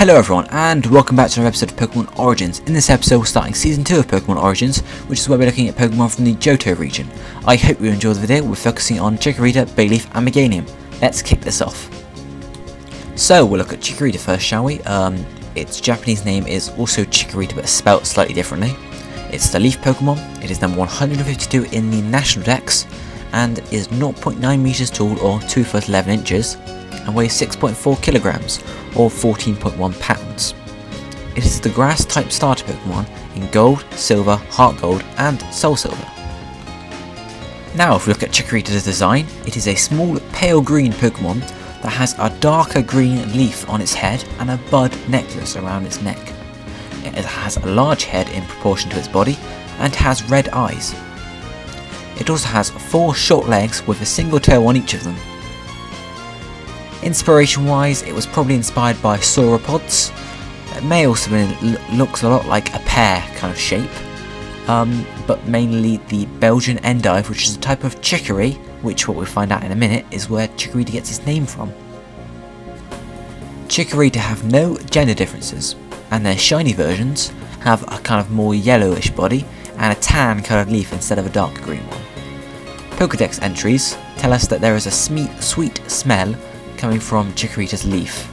Hello everyone, and welcome back to another episode of Pokemon Origins. In this episode, we're starting Season 2 of Pokemon Origins, which is where we're looking at Pokemon from the Johto region. I hope you enjoyed the video. We're focusing on Chikorita, Bayleaf and Meganium. Let's kick this off. So, we'll look at Chikorita first, shall we? Its Japanese name is also Chikorita, but spelt slightly differently. It's the Leaf Pokemon. It is number 152 in the National Dex, and is 0.9 meters tall or 2 foot 11 inches. And weighs 6.4 kilograms or 14.1 pounds. It is the grass type starter Pokemon in Gold, Silver, Heart Gold and Soul Silver. Now if we look at Chikorita's design, it is a small pale green Pokemon that has a darker green leaf on its head and a bud necklace around its neck. It has a large head in proportion to its body and has red eyes. It also has 4 short legs with a single toe on each of them. Inspiration wise, it was probably inspired by sauropods. It may also be, looks a lot like a pear kind of shape, but mainly the Belgian endive, which is a type of chicory, which what we'll find out in a minute is where Chikorita gets its name from. Chikorita have no gender differences, and their shiny versions have a kind of more yellowish body and a tan coloured leaf instead of a dark green one. Pokédex entries tell us that there is a sweet smell coming from Chikorita's leaf,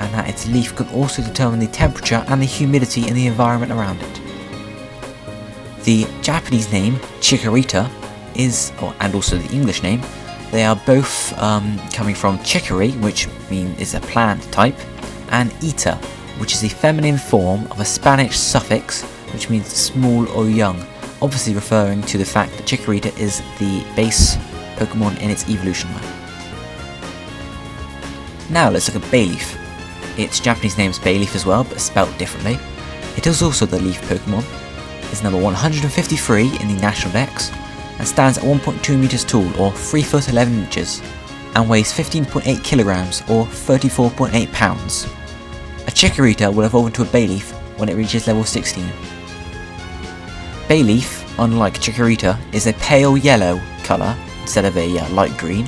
and that its leaf can also determine the temperature and the humidity in the environment around it. The Japanese name Chikorita and also the English name, they are both coming from chicory, which is a plant type, and ita, which is the feminine form of a Spanish suffix which means small or young, obviously referring to the fact that Chikorita is the base Pokemon in its evolution line. Now let's look at Bayleaf. Its Japanese name is Bayleaf as well, but spelt differently. It is also the Leaf Pokemon. It's number 153 in the National Dex, and stands at 1.2 meters tall or 3 foot 11 inches, and weighs 15.8 kilograms or 34.8 pounds. A Chikorita will evolve into a Bayleaf when it reaches level 16. Bayleaf, unlike Chikorita, is a pale yellow colour instead of a light green,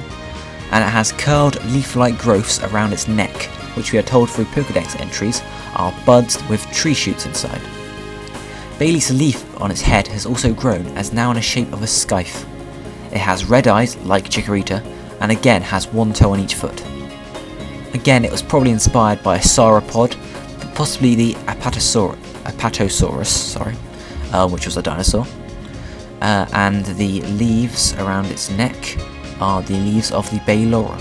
and it has curled leaf-like growths around its neck, which we are told through Pokédex entries are buds with tree shoots inside. Bayleaf's leaf on its head has also grown and is now in the shape of a scythe. It has red eyes like Chikorita, and again has 1 toe on each foot. Again, it was probably inspired by a sauropod, possibly the Apatosaurus, which was a dinosaur. And the leaves around its neck are the leaves of the Bayleaf.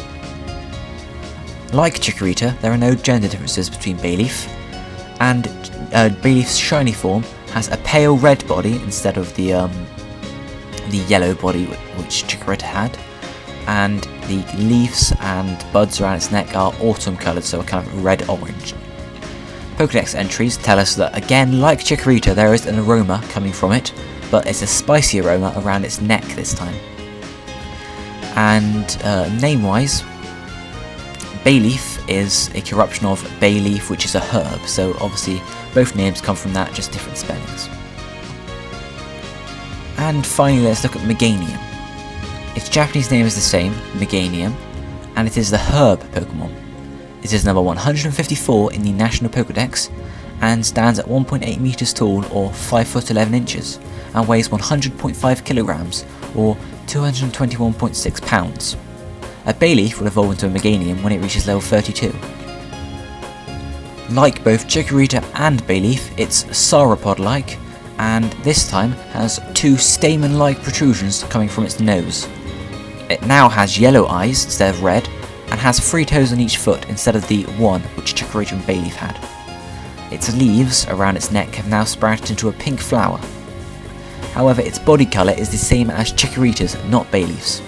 Like Chikorita, there are no gender differences between Bayleaf, and Bayleaf's shiny form has a pale red body instead of the yellow body which Chikorita had, and the leaves and buds around its neck are autumn coloured, so a kind of red-orange. Pokédex entries tell us that, again, like Chikorita, there is an aroma coming from it, but it's a spicy aroma around its neck this time. And name-wise, Bayleaf is a corruption of Bayleaf, which is a herb, so obviously both names come from that, just different spellings. And finally, let's look at Meganium. Its Japanese name is the same, Meganium, and it is the herb Pokemon. It is number 154 in the National Pokédex, and stands at 1.8 meters tall or 5 foot 11 inches, and weighs 100.5 kilograms or 221.6 pounds. A Bayleaf will evolve into a Meganium when it reaches level 32. Like both Chikorita and Bayleaf, it's sauropod-like, and this time has 2 stamen-like protrusions coming from its nose. It now has yellow eyes instead of red, and has 3 toes on each foot instead of the 1 which Chikorita and Bayleaf had. Its leaves around its neck have now sprouted into a pink flower. However, its body colour is the same as Chikorita's, not Bayleaf's.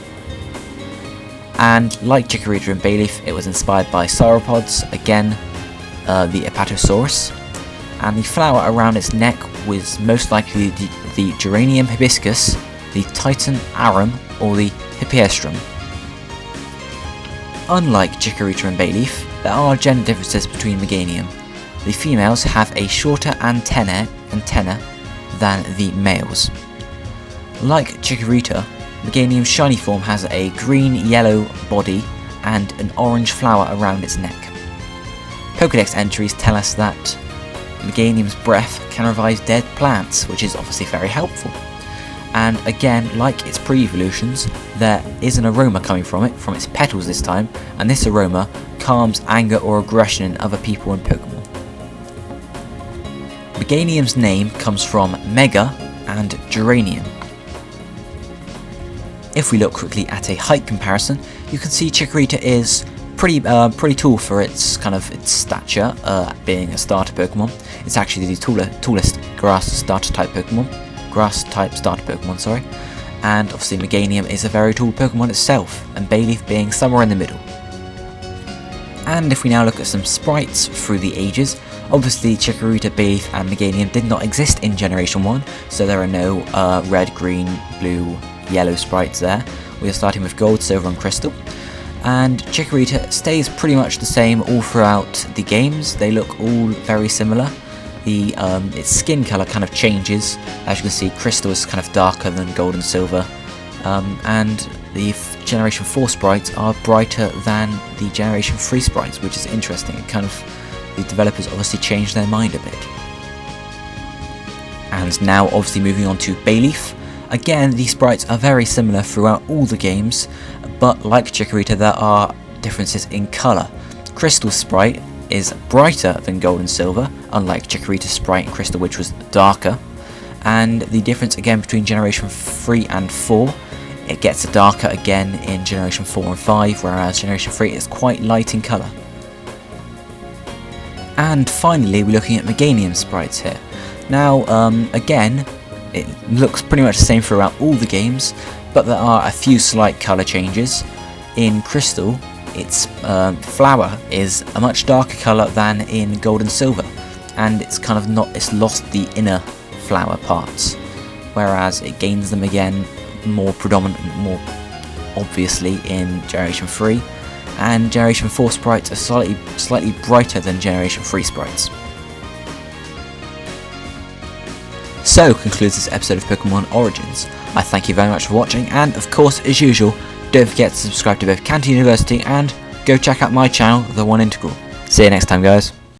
And like Chikorita and Bayleaf, it was inspired by sauropods, again the Apatosaurus, and the flower around its neck was most likely the Geranium hibiscus, the Titan arum, or the Hippeastrum. Unlike Chikorita and Bayleaf, there are gender differences between Meganium. The females have a shorter antenna than the males. Like Chikorita, Meganium's shiny form has a green-yellow body and an orange flower around its neck. Pokédex entries tell us that Meganium's breath can revive dead plants, which is obviously very helpful. And again, like its pre-evolutions, there is an aroma coming from its petals this time, and this aroma calms anger or aggression in other people and Pokemon. Meganium's name comes from Mega and Geranium. If we look quickly at a height comparison, you can see Chikorita is pretty tall for its stature, being a starter Pokemon. It's actually the tallest grass type starter Pokemon, sorry. And obviously Meganium is a very tall Pokemon itself, and Bayleaf being somewhere in the middle. And if we now look at some sprites through the ages, obviously Chikorita, Bayleaf and Meganium did not exist in Generation 1, so there are no red, green, blue, yellow sprites there. We are starting with Gold, Silver and Crystal. And Chikorita stays pretty much the same all throughout the games. They look all very similar. Its skin colour kind of changes. As you can see, Crystal is kind of darker than Gold and Silver. And the Generation 4 sprites are brighter than the Generation 3 sprites, which is interesting. The developers obviously changed their mind a bit. And now obviously moving on to Bayleaf. Again, these sprites are very similar throughout all the games, but like Chikorita there are differences in colour. Crystal's sprite is brighter than Gold and Silver, unlike Chikorita's sprite in Crystal, which was darker. And the difference again between Generation 3 and 4, it gets darker again in Generation 4 and 5, whereas Generation 3 is quite light in colour. And finally we're looking at Meganium sprites here. Now again, it looks pretty much the same throughout all the games, but there are a few slight colour changes. In Crystal, its flower is a much darker colour than in Gold and Silver, and it's lost the inner flower parts, whereas it gains them again more obviously in Generation 3, and Generation 4 sprites are slightly brighter than Generation 3 sprites. So concludes this episode of Pokemon Origins. I thank you very much for watching, and of course, as usual, don't forget to subscribe to both Canton University and go check out my channel, The One Integral. See you next time, guys.